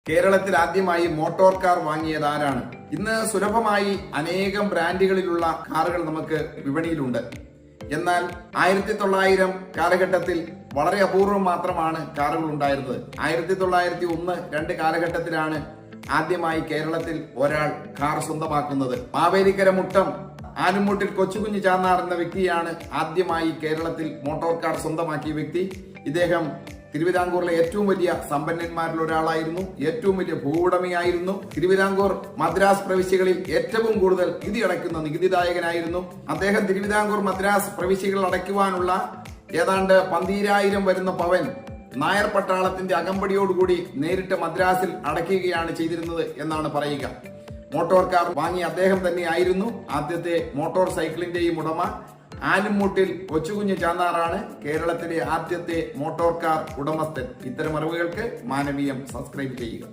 കേരളത്തിൽ ആദ്യമായി motor car വാങ്ങിയത് ആരാണ്? ഇന്ന് സുലഭമായി അനേകം ബ്രാൻഡുകളിലുള്ള കാറുകൾ നമുക്ക് വിപണിയിലുണ്ട്. എന്നാൽ 1900 കാലഘട്ടത്തിൽ വളരെ അപൂർവം മാത്രമാണ് കാറുകൾ ഉണ്ടായിരുന്നത്. 1901-2 കാലഘട്ടത്തിലാണ് ആദ്യമായി കേരളത്തിൽ ഒരാൾ കാർ സ്വന്തമാക്കുന്നത്. മാവേലിക്കര മുട്ടം ആലുംമൂട്ടിൽ കൊച്ചുകുഞ്ഞ് ചാന്നാർ എന്ന വ്യക്തിയാണ് ആദ്യമായി കേരളത്തിൽ മോട്ടോർ കാർ സ്വന്തമാക്കിയ വ്യക്തി. ഇദ്ദേഹം തിരുവിതാംകൂറിലെ ഏറ്റവും വലിയ സമ്പന്നന്മാരിൽ ഒരാളായിരുന്നു. ഏറ്റവും വലിയ ഭൂവുടമയായിരുന്നു. തിരുവിതാംകൂർ മദ്രാസ് പ്രവിശ്യകളിൽ ഏറ്റവും കൂടുതൽ നികുതി അടയ്ക്കുന്ന നികുതിദായകനായിരുന്നു. അദ്ദേഹം തിരുവിതാംകൂർ മദ്രാസ് പ്രവിശ്യകൾ അടയ്ക്കുവാനുള്ള ഏതാണ്ട് 12,000 വരുന്ന പവൻ നായർ പട്ടാളത്തിന്റെ അകമ്പടിയോടുകൂടി നേരിട്ട് മദ്രാസിൽ അടയ്ക്കുകയാണ് ചെയ്തിരുന്നത് എന്നാണ് പറയുക. മോട്ടോർ കാർ വാങ്ങിയ അദ്ദേഹം തന്നെയായിരുന്നു ആദ്യത്തെ മോട്ടോർ സൈക്കിളിന്റെയും ഉടമ. ആലുംമൂട്ടിൽ കൊച്ചുകുഞ്ഞ് ചാന്നാറാണ് കേരളത്തിലെ ആദ്യത്തെ മോട്ടോർ കാർ ഉടമസ്ഥൻ. ഇത്തരം അറിവുകൾക്ക് മാനവീയം സബ്സ്ക്രൈബ് ചെയ്യുക.